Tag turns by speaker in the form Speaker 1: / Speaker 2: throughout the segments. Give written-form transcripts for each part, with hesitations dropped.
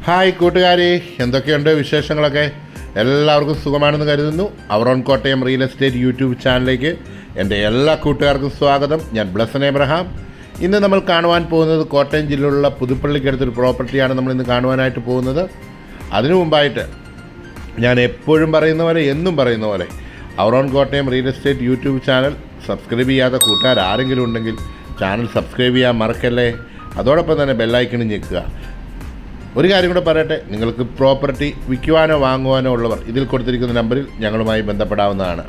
Speaker 1: Hi കൂട്ടുകാരെ, എന്തൊക്കെയുണ്ട് വിശേഷങ്ങളൊക്കെ? എല്ലാവർക്കും സുഖമാണെന്ന് കരുതുന്നു. Our own Kottayam real estate YouTube ചാനലിലേക്ക് എൻ്റെ എല്ലാ കൂട്ടുകാർക്കും സ്വാഗതം. ഞാൻ ബ്ലസൻ എബ്രഹാം. ഇന്ന് നമ്മൾ കാണുവാൻ പോകുന്നത് കോട്ടയം ജില്ലയിലുള്ള പുതുപ്പള്ളിക്കടുത്തൊരു പ്രോപ്പർട്ടിയാണ് നമ്മളിന്ന് കാണുവാനായിട്ട് പോകുന്നത്. അതിനു മുമ്പായിട്ട് ഞാൻ എപ്പോഴും പറയുന്ന പോലെ, എന്നും പറയുന്ന പോലെ, our own Kottayam real estate YouTube channel subscribe ചെയ്യാത്ത കൂട്ടുകാർ ആരെങ്കിലും ഉണ്ടെങ്കിൽ ചാനൽ സബ്സ്ക്രൈബ് ചെയ്യാൻ മറക്കല്ലേ. അതോടൊപ്പം തന്നെ ബെല്ലൈക്കണും ഞെക്കുക. ഒരു കാര്യം കൂടെ പറയട്ടെ, നിങ്ങൾക്ക് പ്രോപ്പർട്ടി വിൽക്കുവാനോ വാങ്ങുവാനോ ഉള്ളവർ ഇതിൽ കൊടുത്തിരിക്കുന്ന നമ്പറിൽ ഞങ്ങളുമായി ബന്ധപ്പെടാവുന്നതാണ്.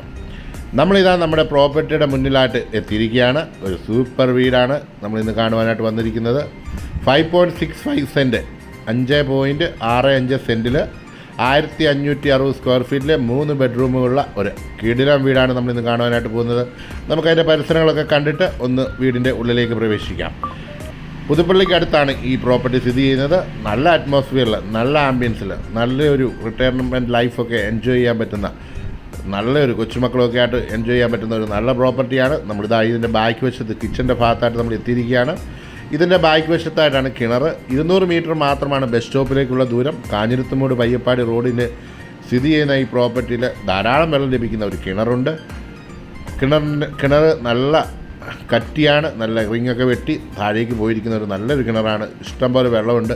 Speaker 1: നമ്മളിതാ നമ്മുടെ പ്രോപ്പർട്ടിയുടെ മുന്നിലായിട്ട് എത്തിയിരിക്കുകയാണ്. ഒരു സൂപ്പർ വീടാണ് നമ്മളിന്ന് കാണുവാനായിട്ട് വന്നിരിക്കുന്നത്. 5.65 സെൻറ്റ്, 5.65 സെൻറ്റിൽ 1560 സ്ക്വയർ ഫീറ്റിൽ 3 ബെഡ്റൂമുള്ള ഒരു കിടിലം വീടാണ് നമ്മളിന്ന് കാണുവാനായിട്ട് പോകുന്നത്. നമുക്കതിൻ്റെ പരിസരങ്ങളൊക്കെ കണ്ടിട്ട് ഒന്ന് വീടിൻ്റെ ഉള്ളിലേക്ക് പ്രവേശിക്കാം. പുതുപ്പള്ളിക്ക് അടുത്താണ് ഈ പ്രോപ്പർട്ടി സ്ഥിതി ചെയ്യുന്നത്. നല്ല അറ്റ്മോസ്ഫിയറിൽ, നല്ല ആംബിയൻസിൽ, നല്ലൊരു റിട്ടയർമെൻറ്റ് ലൈഫൊക്കെ എൻജോയ് ചെയ്യാൻ പറ്റുന്ന, നല്ലൊരു കൊച്ചുമക്കളൊക്കെ ആയിട്ട് എൻജോയ് ചെയ്യാൻ പറ്റുന്ന ഒരു നല്ല പ്രോപ്പർട്ടിയാണ്. നമ്മളിതാ ഇതിൻ്റെ ബാക്ക് വശത്ത്, കിച്ചൻ്റെ ഭാഗത്തായിട്ട് നമ്മൾ എത്തിയിരിക്കുകയാണ്. ഇതിൻ്റെ ബാക്ക് വശത്തായിട്ടാണ് കിണർ. 200 മീറ്റർ മാത്രമാണ് ബസ് സ്റ്റോപ്പിലേക്കുള്ള ദൂരം. കാഞ്ഞിരത്തുമൂട് പയ്യപ്പാടി റോഡിൽ സ്ഥിതി ചെയ്യുന്ന ഈ പ്രോപ്പർട്ടിയിൽ ധാരാളം വെള്ളം ലഭിക്കുന്ന ഒരു കിണറുണ്ട്. കിണർ നല്ല കട്ടിയാണ്, നല്ല റിങ്ങൊക്കെ വെട്ടി താഴേക്ക് പോയിരിക്കുന്ന ഒരു നല്ലൊരു കിണറാണ്. ഇഷ്ടംപോലെ വെള്ളമുണ്ട്.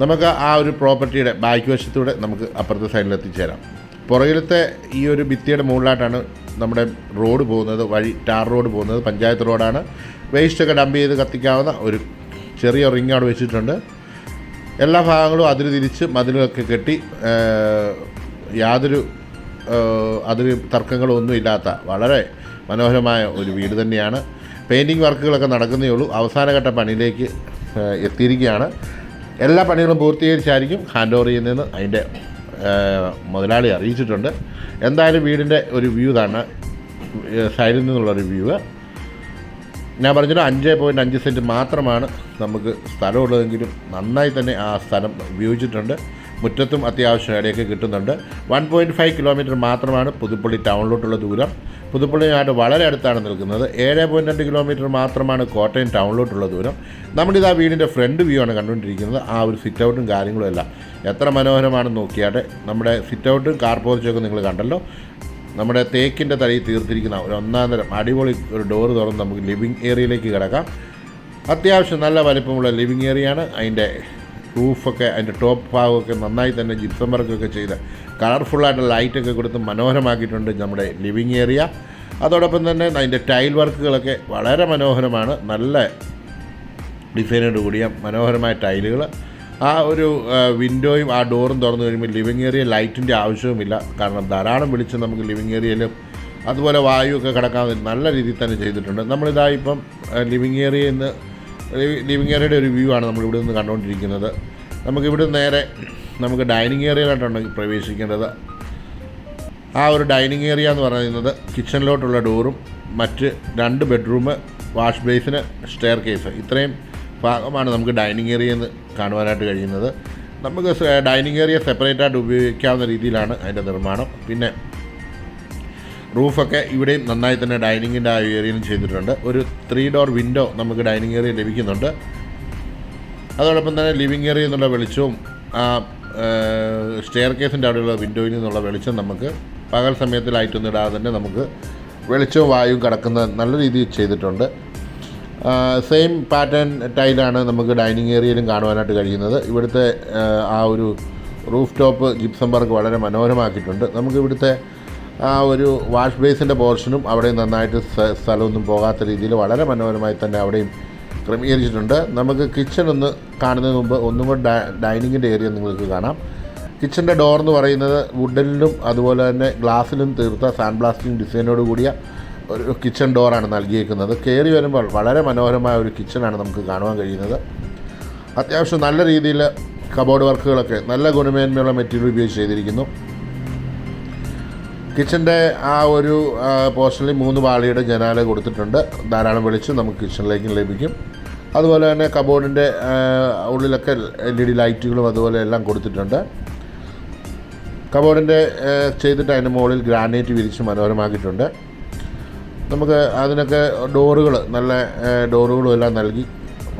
Speaker 1: നമുക്ക് ആ ഒരു പ്രോപ്പർട്ടിയുടെ ബാക്ക് വശത്തൂടെ നമുക്ക് അപ്പുറത്തെ സൈഡിൽ എത്തിച്ചേരാം. പുറകിലത്തെ ഈ ഒരു ഭിത്തിയുടെ മുകളിലായിട്ടാണ് നമ്മുടെ റോഡ് പോകുന്നത്, വഴി ടാർ റോഡ് പോകുന്നത്. പഞ്ചായത്ത് റോഡാണ്. വേസ്റ്റൊക്കെ ഡംപ് ചെയ്ത് കത്തിക്കാവുന്ന ഒരു ചെറിയ റിങ് അവിടെ വെച്ചിട്ടുണ്ട്. എല്ലാ ഭാഗങ്ങളും അതിര് തിരിച്ച് മതിലൊക്കെ കെട്ടി യാതൊരു അതിര് തർക്കങ്ങളൊന്നും ഇല്ലാത്ത വളരെ മനോഹരമായ ഒരു വീട് തന്നെയാണ്. പെയിൻറ്റിങ് വർക്കുകളൊക്കെ നടക്കുന്നേ ഉള്ളൂ. അവസാനഘട്ട പണിയിലേക്ക് എത്തിയിരിക്കുകയാണ്. എല്ലാ പണികളും പൂർത്തീകരിച്ചായിരിക്കും ഹാൻഡ് ഓവർ ചെയ്യുന്നതെന്ന് അതിൻ്റെ മുതലാളി അറിയിച്ചിട്ടുണ്ട്. എന്തായാലും വീടിൻ്റെ ഒരു വ്യൂ തന്നെ, സൈഡിൽ നിന്നുള്ളൊരു വ്യൂ. ഞാൻ പറഞ്ഞല്ലോ 5.5 സെൻറ്റ് മാത്രമാണ് നമുക്ക് സ്ഥലമുള്ളതെങ്കിലും നന്നായി തന്നെ ആ സ്ഥലം ഉപയോഗിച്ചിട്ടുണ്ട്. മുറ്റത്തും അത്യാവശ്യം ഇടയൊക്കെ കിട്ടുന്നുണ്ട്. 1.5 കിലോമീറ്റർ മാത്രമാണ് പുതുപ്പള്ളി ടൗണിലോട്ടുള്ള ദൂരം. പുതുപ്പള്ളിയായിട്ട് വളരെ അടുത്താണ് നിൽക്കുന്നത്. 7.2 കിലോമീറ്റർ മാത്രമാണ് കോട്ടയം ടൗണിലോട്ടുള്ള ദൂരം. നമ്മളിതാ വീടിൻ്റെ ഫ്രണ്ട് വ്യൂ ആണ് കണ്ടുകൊണ്ടിരിക്കുന്നത്. ആ ഒരു സിറ്റ് ഔട്ടും കാര്യങ്ങളും എല്ലാം എത്ര മനോഹരമാണെന്ന് നോക്കിയാട്ടെ. നമ്മുടെ സിറ്റ് ഔട്ടും കാർ പോർച്ചൊക്കെ നിങ്ങൾ കണ്ടല്ലോ. നമ്മുടെ തേക്കിൻ്റെ തലയിൽ തീർത്തിരിക്കുന്ന ഒരു ഒന്നാന്തരം അടിപൊളി ഒരു ഡോറ് തുറന്ന് നമുക്ക് ലിവിങ് ഏരിയയിലേക്ക് കിടക്കാം. അത്യാവശ്യം നല്ല വലിപ്പമുള്ള ലിവിങ് ഏരിയയാണ്. അതിൻ്റെ റൂഫൊക്കെ, അതിൻ്റെ ടോപ്പ് ഭാഗമൊക്കെ നന്നായി തന്നെ ജിപ്സം വർക്കൊക്കെ ചെയ്ത് കളർഫുള്ളായിട്ട് ലൈറ്റൊക്കെ കൊടുത്ത് മനോഹരമാക്കിയിട്ടുണ്ട് നമ്മുടെ ലിവിങ് ഏരിയ. അതോടൊപ്പം തന്നെ അതിൻ്റെ ടൈൽ വർക്കുകളൊക്കെ വളരെ മനോഹരമാണ്. നല്ല ഡിസൈനോട് കൂടിയ മനോഹരമായ ടൈലുകൾ. ആ ഒരു വിൻഡോയും ആ ഡോറും തുറന്നു കഴിയുമ്പോൾ ലിവിങ് ഏരിയ ലൈറ്റിൻ്റെ ആവശ്യവുമില്ല. കാരണം ധാരാളം വെളിച്ചം നമുക്ക് ലിവിങ് ഏരിയയിലും അതുപോലെ വായുവൊക്കെ കിടക്കാവുന്ന നല്ല രീതിയിൽ തന്നെ ചെയ്തിട്ടുണ്ട്. നമ്മളിതാ ഇപ്പം ലിവിങ് ഏരിയയുടെ ഒരു വ്യൂ ആണ് നമ്മളിവിടെ നിന്ന് കണ്ടുകൊണ്ടിരിക്കുന്നത്. നമുക്കിവിടെ നേരെ നമുക്ക് ഡൈനിങ് ഏരിയയിലോട്ടാണ് പ്രവേശിക്കേണ്ടത്. ആ ഒരു ഡൈനിങ് ഏരിയ എന്ന് പറയുന്നത് കിച്ചണിലോട്ടുള്ള ഡോറും മറ്റ് 2 ബെഡ്റൂം, വാഷ് ബേസിന്, സ്റ്റെയർ കേസ്, ഇത്രയും ഭാഗമാണ് നമുക്ക് ഡൈനിങ് ഏരിയ എന്ന് കാണുവാനായിട്ട് കഴിയുന്നത്. നമുക്ക് ഡൈനിങ് ഏരിയ സെപ്പറേറ്റായിട്ട് ഉപയോഗിക്കാവുന്ന രീതിയിലാണ് അതിൻ്റെ നിർമ്മാണം. പിന്നെ റൂഫൊക്കെ ഇവിടെയും നന്നായി തന്നെ ഡൈനിങ്ങിൻ്റെ ആ ഏരിയയിലും ചെയ്തിട്ടുണ്ട്. ഒരു 3 ഡോർ വിൻഡോ നമുക്ക് ഡൈനിങ് ഏരിയ ലഭിക്കുന്നുണ്ട്. അതോടൊപ്പം തന്നെ ലിവിങ് ഏരിയയിൽ നിന്നുള്ള വെളിച്ചവും ആ സ്റ്റെയർ കേസിൻ്റെ അവിടെയുള്ള വിൻഡോയിൽ നിന്നുള്ള വെളിച്ചം നമുക്ക് പകൽ സമയത്ത് ലൈറ്റൊന്നും ഇടാതെ തന്നെ നമുക്ക് വെളിച്ചവും വായുവും കടക്കുന്ന നല്ല രീതിയിൽ ചെയ്തിട്ടുണ്ട്. സെയിം പാറ്റേൺ ടൈലാണ് നമുക്ക് ഡൈനിങ് ഏരിയയിലും കാണുവാനായിട്ട് കഴിയുന്നത്. ഇവിടുത്തെ ആ ഒരു റൂഫ് ടോപ്പ് ജിപ്സം വർക്ക് വളരെ മനോഹരമാക്കിയിട്ടുണ്ട്. നമുക്ക് ഇവിടുത്തെ ആ ഒരു വാഷ് ബേസിൻ്റെ പോർഷനും അവിടെ നന്നായിട്ട് സ്ഥലമൊന്നും പോകാത്ത രീതിയിൽ വളരെ മനോഹരമായി തന്നെ അവിടെയും ക്രമീകരിച്ചിട്ടുണ്ട്. നമുക്ക് കിച്ചൺ ഒന്ന് കാണുന്നതിന് മുമ്പ് ഒന്നും കൂടെ ഡൈനിങ്ങിൻ്റെ ഏരിയ നിങ്ങൾക്ക് കാണാം. കിച്ചൻ്റെ ഡോർ എന്ന് പറയുന്നത് വുഡനിലും അതുപോലെ തന്നെ ഗ്ലാസ്സിലും തീർത്ത സാൻഡ് ബ്ലാസ്റ്റിംഗ് ഡിസൈനോട് കൂടിയ ഒരു കിച്ചൺ ഡോറാണ് നൽകിയിരിക്കുന്നത്. കയറി വരുമ്പോൾ വളരെ മനോഹരമായ ഒരു കിച്ചണാണ് നമുക്ക് കാണുവാൻ കഴിയുന്നത്. അത്യാവശ്യം നല്ല രീതിയിൽ കബോർഡ് വർക്കുകളൊക്കെ നല്ല ഗുണമേന്മയുള്ള മെറ്റീരിയൽ ഉപയോഗിച്ച് ചെയ്തിരിക്കുന്നു. കിച്ചൻ്റെ ആ ഒരു പോർഷനിൽ 3 പാളിയുടെ ജനാല കൊടുത്തിട്ടുണ്ട്. ധാരാളം വെളിച്ചം നമുക്ക് കിച്ചണിലേക്ക് ലഭിക്കും. അതുപോലെ തന്നെ കബോർഡിൻ്റെ ഉള്ളിലൊക്കെ LED ലൈറ്റുകളും അതുപോലെ എല്ലാം കൊടുത്തിട്ടുണ്ട്. കബോർഡിൻ്റെ ചെയ്തിട്ട് അതിൻ്റെ മുകളിൽ ഗ്രാനൈറ്റ് വിരിച്ച് മനോഹരമാക്കിയിട്ടുണ്ട്. നമുക്ക് അതിനൊക്കെ ഡോറുകൾ, നല്ല ഡോറുകളും എല്ലാം നൽകി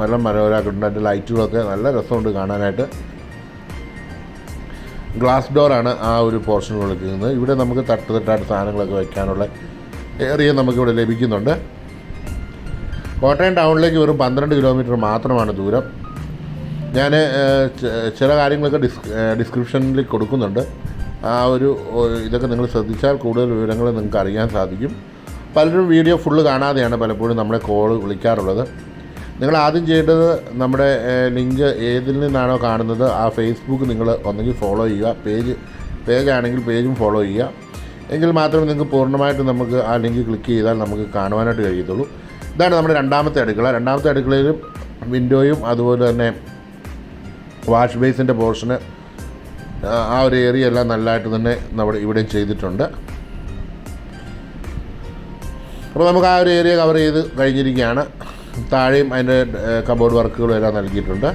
Speaker 1: നല്ല മനോഹരമാക്കിയിട്ടുണ്ട്. അതിൻ്റെ ലൈറ്റുകളൊക്കെ നല്ല രസമുണ്ട് കാണാനായിട്ട്. ഗ്ലാസ് ഡോറാണ് ആ ഒരു പോർഷൻ കൊടുക്കുന്നത്. ഇവിടെ നമുക്ക് തട്ടായിട്ട് സാധനങ്ങളൊക്കെ വയ്ക്കാനുള്ള ഏരിയ നമുക്കിവിടെ ലഭിക്കുന്നുണ്ട്. കോട്ടയം ടൗണിലേക്ക് വെറും 12 കിലോമീറ്റർ മാത്രമാണ് ദൂരം. ഞാൻ ചില കാര്യങ്ങളൊക്കെ ഡിസ്ക്രിപ്ഷനിൽ കൊടുക്കുന്നുണ്ട്. ആ ഒരു ഇതൊക്കെ നിങ്ങൾ ശ്രദ്ധിച്ചാൽ കൂടുതൽ വിവരങ്ങൾ നിങ്ങൾക്ക് അറിയാൻ സാധിക്കും. പലരും വീഡിയോ ഫുള്ള് കാണാതെയാണ് പലപ്പോഴും നമ്മളെ വിളിക്കാറുള്ളത്. നിങ്ങൾ ആദ്യം ചെയ്യേണ്ടത് നമ്മുടെ ലിങ്ക് ഏതിൽ നിന്നാണോ കാണുന്നത് ആ ഫേസ്ബുക്ക് നിങ്ങൾ ഒന്നെങ്കിൽ ഫോളോ ചെയ്യുക. പേജാണെങ്കിൽ പേജും ഫോളോ ചെയ്യുക. എങ്കിൽ മാത്രമേ നിങ്ങൾക്ക് പൂർണ്ണമായിട്ട് നമുക്ക് ആ ലിങ്ക് ക്ലിക്ക് ചെയ്താൽ നമുക്ക് കാണുവാനായിട്ട് കഴിയത്തുള്ളൂ. ഇതാണ് നമ്മുടെ രണ്ടാമത്തെ അടുക്കള. രണ്ടാമത്തെ അടുക്കളയിലും വിൻഡോയും അതുപോലെ തന്നെ വാഷ് ബേസിൻ്റെ പോർഷന് ആ ഒരു ഏരിയ എല്ലാം നല്ലതായിട്ട് തന്നെ നമ്മുടെ ഇവിടെയും ചെയ്തിട്ടുണ്ട്. അപ്പോൾ നമുക്ക് ആ ഒരു ഏരിയ കവർ ചെയ്ത് കഴിഞ്ഞിരിക്കുകയാണ്. താഴെയും അതിൻ്റെ കബോർഡ് വർക്കുകളും എല്ലാം നൽകിയിട്ടുണ്ട്.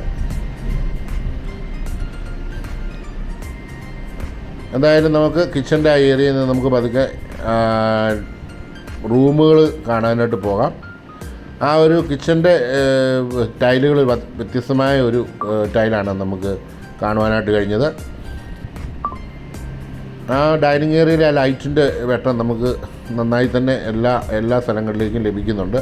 Speaker 1: എന്തായാലും നമുക്ക് കിച്ചൻ്റെ ആ ഏരിയയിൽ നിന്ന് നമുക്ക് പതുക്കെ റൂമുകൾ കാണാനായിട്ട് പോകാം. ആ ഒരു കിച്ചൻ്റെ ടൈലുകൾ വ്യത്യസ്തമായ ഒരു ടൈലാണ് നമുക്ക് കാണുവാനായിട്ട് കഴിഞ്ഞത്. ആ ഡൈനിങ് ഏരിയയിലെ ആ ലൈറ്റിൻ്റെ വെട്ടം നമുക്ക് നന്നായി തന്നെ എല്ലാ സ്ഥലങ്ങളിലേക്കും ലഭിക്കുന്നുണ്ട്.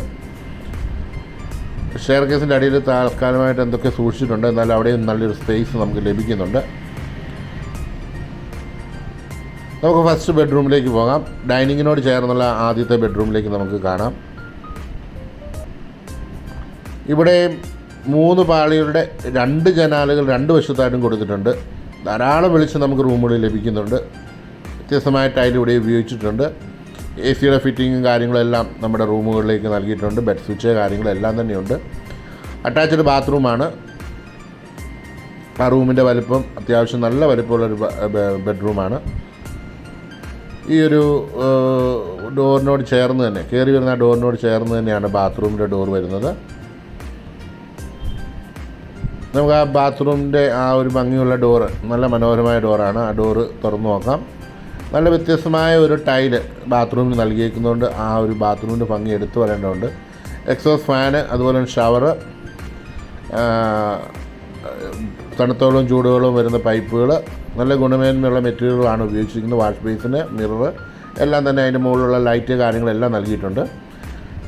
Speaker 1: സ്റ്റെയർ കേസിൻ്റെ അടിയിൽ താൽക്കാലമായിട്ട് എന്തൊക്കെ സൂക്ഷിച്ചിട്ടുണ്ട്, എന്നാലും അവിടെയും നല്ലൊരു സ്പേസ് നമുക്ക് ലഭിക്കുന്നുണ്ട്. നമുക്ക് ഫസ്റ്റ് ബെഡ്റൂമിലേക്ക് പോകാം. ഡൈനിങ്ങിനോട് ചേർന്നുള്ള ആദ്യത്തെ ബെഡ്റൂമിലേക്ക് നമുക്ക് കാണാം. ഇവിടെ 3 പാളികളുടെ 2 ജനാലകൾ 2 വശത്തായിട്ടും കൊടുത്തിട്ടുണ്ട്. ധാരാളം വെളിച്ചം നമുക്ക് റൂമുകളിൽ ലഭിക്കുന്നുണ്ട്. വ്യത്യസ്തമായ ടൈൽ ഇവിടെ ഉപയോഗിച്ചിട്ടുണ്ട്. AC-യുടെ ഫിറ്റിങ്ങും കാര്യങ്ങളെല്ലാം നമ്മുടെ റൂമുകളിലേക്ക് നൽകിയിട്ടുണ്ട്. ബെഡ് സ്വിച്ച് കാര്യങ്ങളെല്ലാം തന്നെയുണ്ട്. അറ്റാച്ച്ഡ് ബാത്റൂമാണ്. ആ റൂമിൻ്റെ വലിപ്പം അത്യാവശ്യം നല്ല വലിപ്പമുള്ളൊരു ബെഡ്റൂമാണ്. ഈ ഒരു ഡോറിനോട് ചേർന്ന് തന്നെ കയറി വരുന്ന ഡോറിനോട് ചേർന്ന് തന്നെയാണ് ബാത്റൂമിൻ്റെ ഡോർ വരുന്നത്. നമുക്ക് ആ ബാത്റൂമിൻ്റെ ആ ഒരു ഭംഗിയുള്ള ഡോറ്, നല്ല മനോഹരമായ ഡോറാണ്. ആ ഡോറ് തുറന്നു നോക്കാം. നല്ല വ്യത്യസ്തമായ ഒരു ടൈല് ബാത്റൂമിൽ നൽകിയിരിക്കുന്നതുകൊണ്ട് ആ ഒരു ബാത്റൂമിൻ്റെ ഭംഗി എടുത്തു വരേണ്ടതുണ്ട്. എക്സോസ് ഫാന്, അതുപോലെ ഷവർ, തണുത്തോളവും ചൂടുകളും വരുന്ന പൈപ്പുകൾ, നല്ല ഗുണമേന്മയുള്ള മെറ്റീരിയലുകളാണ് ഉപയോഗിച്ചിരിക്കുന്നത്. വാഷ് ബേസിന്, മിറർ എല്ലാം തന്നെ അതിൻ്റെ മുകളിലുള്ള ലൈറ്റ് കാര്യങ്ങളെല്ലാം നൽകിയിട്ടുണ്ട്.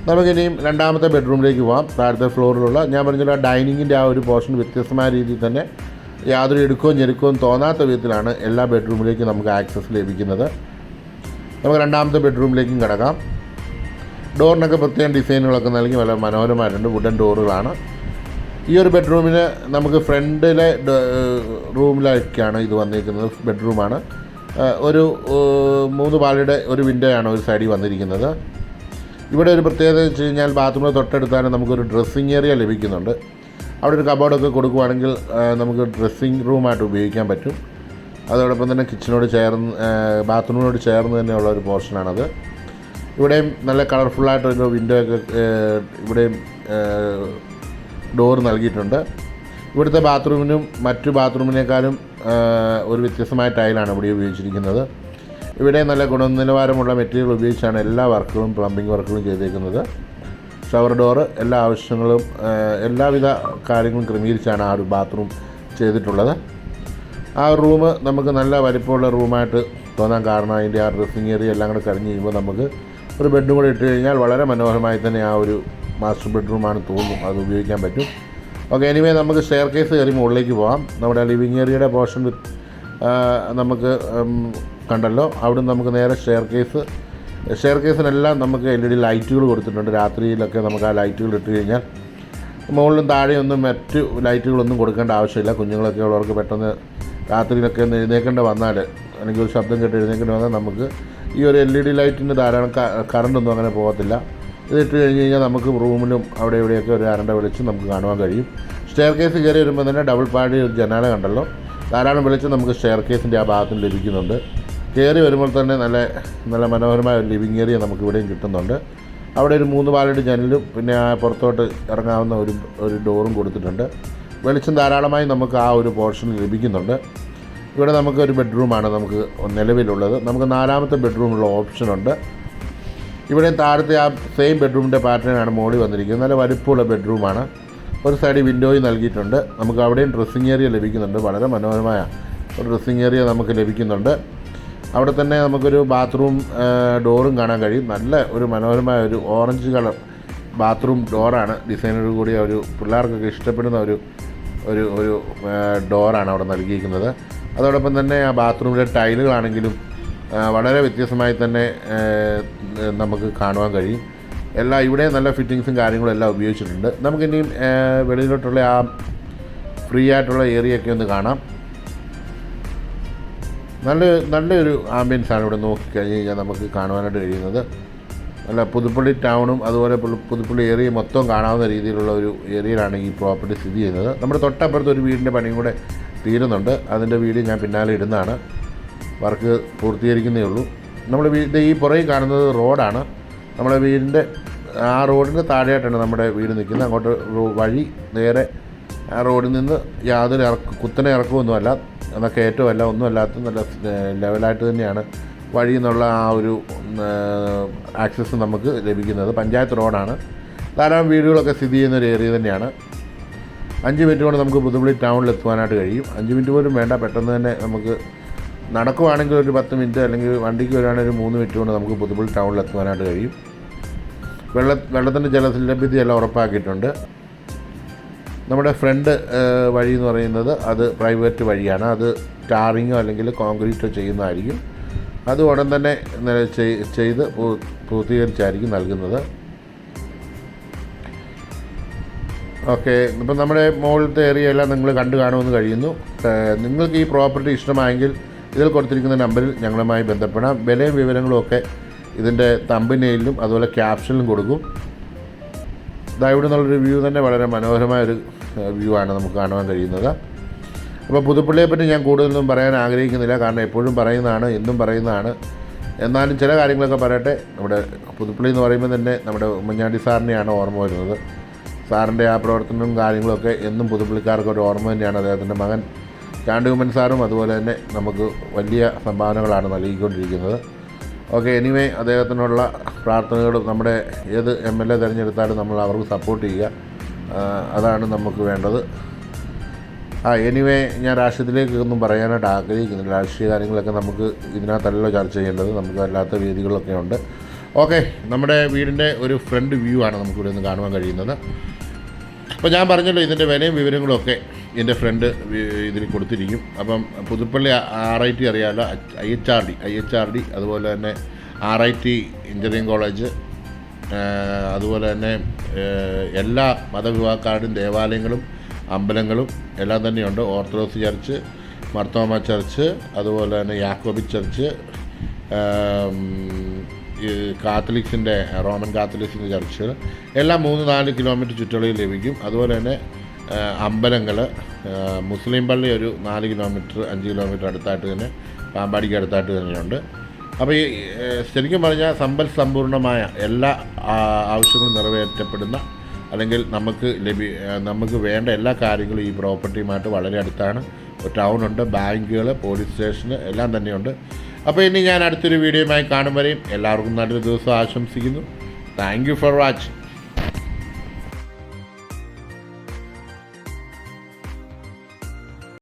Speaker 1: നമുക്കിനിയും രണ്ടാമത്തെ ബെഡ്റൂമിലേക്ക് പോകാം. താഴത്തെ ഫ്ലോറിലുള്ള ഞാൻ പറഞ്ഞില്ല ഡൈനിങ്ങിൻ്റെ ആ ഒരു പോർഷൻ വ്യത്യസ്തമായ രീതിയിൽ തന്നെ യാതൊരു എടുക്കവും ഞെരുക്കവും തോന്നാത്ത വിധത്തിലാണ് എല്ലാ ബെഡ്റൂമിലേക്കും നമുക്ക് ആക്സസ് ലഭിക്കുന്നത്. നമുക്ക് രണ്ടാമത്തെ ബെഡ്റൂമിലേക്കും കിടക്കാം. ഡോറിനൊക്കെ പ്രത്യേകം ഡിസൈനുകളൊക്കെ നൽകി വളരെ മനോഹരമായിട്ടുണ്ട്. വുഡൻ ഡോറുകളാണ്. ഈ ഒരു ബെഡ്റൂമിന് നമുക്ക് ഫ്രണ്ടിലെ റൂമിലേക്കാണ് ഇത് വന്നിരിക്കുന്നത്. ബെഡ്റൂമാണ്. ഒരു 3 പാളിയുടെ ഒരു വിൻഡോയാണ് ഒരു സൈഡിൽ വന്നിരിക്കുന്നത്. ഇവിടെ ഒരു പ്രത്യേകത വെച്ച് കഴിഞ്ഞാൽ ബാത്റൂമിൽ തൊട്ടടുത്താണ് നമുക്കൊരു ഡ്രസ്സിങ് ഏരിയ ലഭിക്കുന്നുണ്ട്. അവിടെ ഒരു കബോർഡൊക്കെ കൊടുക്കുകയാണെങ്കിൽ നമുക്ക് ഡ്രസ്സിങ് റൂമായിട്ട് ഉപയോഗിക്കാൻ പറ്റും. അതോടൊപ്പം തന്നെ കിച്ചനോട് ചേർന്ന് ബാത്റൂമിനോട് ചേർന്ന് തന്നെയുള്ള ഒരു പോർഷനാണത്. ഇവിടെയും നല്ല കളർഫുള്ളായിട്ടൊരു വിൻഡോ ഒക്കെ ഇവിടെയും ഡോർ നൽകിയിട്ടുണ്ട്. ഇവിടുത്തെ ബാത്റൂമിനും മറ്റു ബാത്റൂമിനേക്കാളും ഒരു വ്യത്യസ്തമായ ടൈലാണ് ഇവിടെ ഉപയോഗിച്ചിരിക്കുന്നത്. ഇവിടെ നല്ല ഗുണനിലവാരമുള്ള മെറ്റീരിയൽ ഉപയോഗിച്ചാണ് എല്ലാ വർക്കുകളും പ്ലംബിംഗ് വർക്കുകളും ചെയ്തേക്കുന്നത്. ഷവർ ഡോറ്, എല്ലാ ആവശ്യങ്ങളും എല്ലാവിധ കാര്യങ്ങളും ക്രമീകരിച്ചാണ് ആ ഒരു ബാത്റൂം ചെയ്തിട്ടുള്ളത്. ആ റൂം നമുക്ക് നല്ല വലിപ്പമുള്ള റൂമായിട്ട് തോന്നാൻ കാരണം അതിൻ്റെ ആ ഡ്രസ്സിങ് ഏരിയ എല്ലാം കൂടെ കഴിഞ്ഞ് കഴിയുമ്പോൾ നമുക്ക് ഒരു ബെഡും കൂടെ ഇട്ട് കഴിഞ്ഞാൽ വളരെ മനോഹരമായി തന്നെ ആ ഒരു മാസ്റ്റർ ബെഡ്റൂമാണ് തോന്നും. അത് ഉപയോഗിക്കാൻ പറ്റും. ഓക്കെ, എനിവേ നമുക്ക് സ്റ്റെയർ കേസ് കയറി മുകളിലേക്ക് പോകാം. നമ്മുടെ ലിവിങ് ഏരിയയുടെ പോർഷൻ നമുക്ക് കണ്ടല്ലോ. അവിടുന്ന് നമുക്ക് നേരെ സ്റ്റെയർ കേസിനെല്ലാം നമുക്ക് LED ലൈറ്റുകൾ കൊടുത്തിട്ടുണ്ട്. രാത്രിയിലൊക്കെ നമുക്ക് ആ ലൈറ്റുകൾ ഇട്ട് കഴിഞ്ഞാൽ മുകളിലും താഴെയൊന്നും മറ്റ് ലൈറ്റുകളൊന്നും കൊടുക്കേണ്ട ആവശ്യമില്ല. കുഞ്ഞുങ്ങളൊക്കെ ഉള്ളവർക്ക് പെട്ടെന്ന് രാത്രിയിലൊക്കെ ഒന്ന് എഴുന്നേക്കേണ്ട വന്നാൽ, അല്ലെങ്കിൽ ഒരു ശബ്ദം കേട്ട് എഴുന്നേക്കേണ്ടി വന്നാൽ നമുക്ക് ഈ ഒരു LED ലൈറ്റിന് ധാരാളം കറണ്ടൊന്നും അങ്ങനെ പോകത്തില്ല. ഇതിട്ട് കഴിഞ്ഞ് കഴിഞ്ഞാൽ നമുക്ക് റൂമിലും അവിടെ ഇവിടെയൊക്കെ ഒരു അരണ്ട വെളിച്ചം നമുക്ക് കാണുവാൻ കഴിയും. സ്റ്റെയർ കേസ് കയറി വരുമ്പോൾ തന്നെ ഡബിൾ പാടി ഒരു ജനാല കണ്ടല്ലോ. ധാരാളം വെളിച്ചം നമുക്ക് സ്റ്റെയർ കേസിൻ്റെ ആ ഭാഗത്തിന് ലഭിക്കുന്നുണ്ട്. കയറി വരുമ്പോൾ തന്നെ നല്ല മനോഹരമായ ഒരു ലിവിങ് ഏരിയ നമുക്ക് ഇവിടെയും കിട്ടുന്നുണ്ട്. അവിടെ ഒരു 3 പാളിയുടെ ജനലും പിന്നെ ആ പുറത്തോട്ട് ഇറങ്ങാവുന്ന ഒരു ഡോറും കൊടുത്തിട്ടുണ്ട്. വെളിച്ചം ധാരാളമായി നമുക്ക് ആ ഒരു പോർഷനിൽ ലഭിക്കുന്നുണ്ട്. ഇവിടെ നമുക്കൊരു ബെഡ്റൂമാണ് നമുക്ക് നിലവിലുള്ളത്. നമുക്ക് 4ാമത്തെ ബെഡ്റൂമുള്ള ഓപ്ഷനുണ്ട്. ഇവിടെ താഴത്തെ ആ സെയിം ബെഡ്റൂമിൻ്റെ പാറ്റേണാണ് മോളിൽ വന്നിരിക്കുന്നത്. നല്ല വലിപ്പമുള്ള ബെഡ്റൂമാണ്. ഒരു സൈഡിൽ വിൻഡോയും നൽകിയിട്ടുണ്ട്. നമുക്ക് അവിടെയും ഡ്രസ്സിങ് ഏരിയ ലഭിക്കുന്നുണ്ട്. വളരെ മനോഹരമായ ഒരു ഡ്രസ്സിങ് ഏരിയ നമുക്ക് ലഭിക്കുന്നുണ്ട്. അവിടെ തന്നെ നമുക്കൊരു ബാത്റൂം ഡോറും കാണാൻ കഴിയും. നല്ല ഒരു മനോഹരമായ ഒരു ഓറഞ്ച് കളർ ബാത്റൂം ഡോറാണ്, ഡിസൈനോട് കൂടിയ ഒരു പിള്ളേർക്കൊക്കെ ഇഷ്ടപ്പെടുന്ന ഒരു ഒരു ഒരു ഡോറാണ് അവിടെ നൽകിയിരിക്കുന്നത്. അതോടൊപ്പം തന്നെ ആ ബാത്റൂമിലെ ടൈലുകളാണെങ്കിലും വളരെ വ്യത്യസ്തമായി തന്നെ നമുക്ക് കാണുവാൻ കഴിയും. ഇവിടെ നല്ല ഫിറ്റിങ്സും കാര്യങ്ങളും എല്ലാം ഉപയോഗിച്ചിട്ടുണ്ട്. നമുക്കിനിയും വെളിയിലോട്ടുള്ള ആ ഫ്രീ ആയിട്ടുള്ള ഏരിയയൊക്കെ ഒന്ന് കാണാം. നല്ലൊരു ആംബിയൻസാണ് ഇവിടെ നോക്കിക്കഴിഞ്ഞ് കഴിഞ്ഞാൽ നമുക്ക് കാണുവാനായിട്ട് കഴിയുന്നത്. നല്ല പുതുപ്പള്ളി ടൗണും അതുപോലെ പുതുപ്പള്ളി ഏരിയ മൊത്തം കാണാവുന്ന രീതിയിലുള്ള ഒരു ഏരിയയിലാണ് ഈ പ്രോപ്പർട്ടി സ്ഥിതി ചെയ്യുന്നത്. നമ്മുടെ തൊട്ടപ്പുറത്ത് ഒരു വീടിൻ്റെ പണിയും കൂടെ തീരുന്നുണ്ട്. അതിൻ്റെ വീഡിയോ ഞാൻ പിന്നാലെ ഇടുന്നതാണ്. വർക്ക് പൂർത്തീകരിക്കുന്നേ ഉള്ളൂ. നമ്മുടെ വീടിൻ്റെ ഈ പുറകിൽ കാണുന്നത് റോഡാണ്. നമ്മുടെ വീടിൻ്റെ ആ റോഡിൻ്റെ താഴെയായിട്ടാണ് നമ്മുടെ വീട് നിൽക്കുന്നത്. അങ്ങോട്ട് വഴി നേരെ ആ റോഡിൽ നിന്ന് യാതൊരു കുത്തനെ ഇറക്കമൊന്നുമല്ല, എന്നാൽ കയറ്റമല്ല, ഒന്നുമല്ലാത്ത നല്ല ലെവലായിട്ട് തന്നെയാണ് വഴി എന്നുള്ള ആ ഒരു ആക്സസ് നമുക്ക് ലഭിക്കുന്നത്. പഞ്ചായത്ത് റോഡാണ്. ധാരാളം വീടുകളൊക്കെ സ്ഥിതി ചെയ്യുന്ന ഒരു ഏരിയ തന്നെയാണ്. 5 മിനിറ്റ് കൊണ്ട് നമുക്ക് പുതുപ്പള്ളി ടൗണിൽ എത്തുവാനായിട്ട് കഴിയും. 5 മിനിറ്റ് പോലും വേണ്ട, പെട്ടെന്ന് തന്നെ നമുക്ക് നടക്കുവാണെങ്കിൽ ഒരു 10 മിനിറ്റ്, അല്ലെങ്കിൽ വണ്ടിക്ക് വരുവാണെങ്കിൽ ഒരു 3 മിനിറ്റ് കൊണ്ട് നമുക്ക് പുതുപ്പള്ളി ടൗണിൽ എത്തുവാനായിട്ട് കഴിയും. വെള്ളത്തിൻ്റെ ജലലഭ്യതയെല്ലാം ഉറപ്പാക്കിയിട്ടുണ്ട്. നമ്മുടെ ഫ്രണ്ട് വഴി എന്ന് പറയുന്നത് അത് പ്രൈവറ്റ് വഴിയാണ്. അത് ടാറിങ്ങോ അല്ലെങ്കിൽ കോൺക്രീറ്റോ ചെയ്യുന്നതായിരിക്കും. അത് ഉടൻ തന്നെ ചെയ്ത് പൂർത്തീകരിച്ചായിരിക്കും നൽകുന്നത്. ഓക്കെ, ഇപ്പം നമ്മുടെ മുകളിലത്തെ ഏരിയ എല്ലാം നിങ്ങൾ കണ്ടു കാണുമെന്ന് കഴിയുന്നു. നിങ്ങൾക്ക് ഈ പ്രോപ്പർട്ടി ഇഷ്ടമായെങ്കിൽ ഇതിൽ കൊടുത്തിരിക്കുന്ന നമ്പറിൽ ഞങ്ങളുമായി ബന്ധപ്പെടാം. വിലയും വിവരങ്ങളും ഒക്കെ ഇതിൻ്റെ തമ്പനെയിലും അതുപോലെ ക്യാപ്ഷനിലും കൊടുക്കും. ഇവിടെ നിന്നുള്ളൊരു വ്യൂ തന്നെ വളരെ മനോഹരമായൊരു വ്യൂ ആണ് നമുക്ക് കാണുവാൻ കഴിയുന്നത്. അപ്പോൾ പുതുപ്പള്ളിയെ പറ്റി ഞാൻ കൂടുതലൊന്നും പറയാൻ ആഗ്രഹിക്കുന്നില്ല, കാരണം എപ്പോഴും പറയുന്നതാണ്, എന്നും പറയുന്നതാണ്. എന്നാലും ചില കാര്യങ്ങളൊക്കെ പറയട്ടെ. നമ്മുടെ പുതുപ്പള്ളി എന്ന് പറയുമ്പോൾ തന്നെ നമ്മുടെ ഉമ്മൻചാണ്ടി സാറിനെയാണ് ഓർമ്മ വരുന്നത്. സാറിൻ്റെ ആ പ്രവർത്തനവും കാര്യങ്ങളൊക്കെ എന്നും പുതുപ്പള്ളിക്കാർക്ക് ഒരു ഓർമ്മ തന്നെയാണ്. അദ്ദേഹത്തിൻ്റെ മകൻ ചാണ്ടി ഉമ്മൻ സാറും അതുപോലെ തന്നെ നമുക്ക് വലിയ സംഭാവനകളാണ് നൽകിക്കൊണ്ടിരിക്കുന്നത്. ഓക്കെ, എനിവേ അദ്ദേഹത്തിനുള്ള പ്രാർത്ഥനകളും നമ്മുടെ ഏത് MLA തിരഞ്ഞെടുത്താലും നമ്മൾ അവർക്ക് സപ്പോർട്ട് ചെയ്യുക, അതാണ് നമുക്ക് വേണ്ടത്. എനിവേ ഞാൻ രാഷ്ട്രീയത്തിലേക്കൊന്നും പറയാനായിട്ട് ആഗ്രഹിക്കുന്നില്ല. രാഷ്ട്രീയ കാര്യങ്ങളൊക്കെ നമുക്ക് ഇതിനകത്തല്ലോ ചർച്ച ചെയ്യേണ്ടത്, നമുക്ക് അല്ലാത്ത വേദികളൊക്കെ ഉണ്ട്. ഓക്കെ, നമ്മുടെ വീടിൻ്റെ ഒരു ഫ്രണ്ട് വ്യൂ ആണ് നമുക്കിവിടെ നിന്ന് കാണുവാൻ കഴിയുന്നത്. അപ്പോൾ ഞാൻ പറഞ്ഞല്ലോ, ഇതിൻ്റെ വിലയും വിവരങ്ങളും ഒക്കെ ഇതിൻ്റെ ഫ്രണ്ട് ഇതിൽ കൊടുത്തിരിക്കും. അപ്പം പുതുപ്പള്ളി RIT അറിയാമല്ലോ, IHRD അതുപോലെ തന്നെ RIT എഞ്ചിനീയറിംഗ് കോളേജ്, അതുപോലെ തന്നെ എല്ലാ മതവിഭാഗക്കാരുടെയും ദേവാലയങ്ങളും അമ്പലങ്ങളും എല്ലാം തന്നെയുണ്ട്. ഓർത്തഡോക്സ് ചർച്ച്, മർത്തോമ ചർച്ച്, അതുപോലെ തന്നെ യാക്കോബിക് ചർച്ച്, കാത്തലിക്സിൻ്റെ റോമൻ കാത്തലിക്സിൻ്റെ ചർച്ചുകൾ എല്ലാം 3-4 കിലോമീറ്റർ ചുറ്റളവിൽ ലഭിക്കും. അതുപോലെ തന്നെ അമ്പലങ്ങൾ, മുസ്ലിം പള്ളി ഒരു 4 കിലോമീറ്റർ 5 കിലോമീറ്റർ അടുത്തായിട്ട് തന്നെ, പാമ്പാടിക്ക് അടുത്തായിട്ട് തന്നെയുണ്ട്. അപ്പോൾ ഈ ശരിക്കും പറഞ്ഞാൽ സമ്പൂർണ്ണമായ എല്ലാ ആവശ്യങ്ങളും നിറവേറ്റപ്പെടുന്ന, അല്ലെങ്കിൽ നമുക്ക് വേണ്ട എല്ലാ കാര്യങ്ങളും ഈ പ്രോപ്പർട്ടിയുമായിട്ട് വളരെ അടുത്താണ്. ടൗണുണ്ട്, ബാങ്കുകൾ, പോലീസ് സ്റ്റേഷന് എല്ലാം തന്നെയുണ്ട്. അപ്പോൾ ഇനി ഞാൻ അടുത്തൊരു വീഡിയോയുമായി കാണും വരെയും എല്ലാവർക്കും നല്ലൊരു ദിവസം ആശംസിക്കുന്നു. Thank you for watching.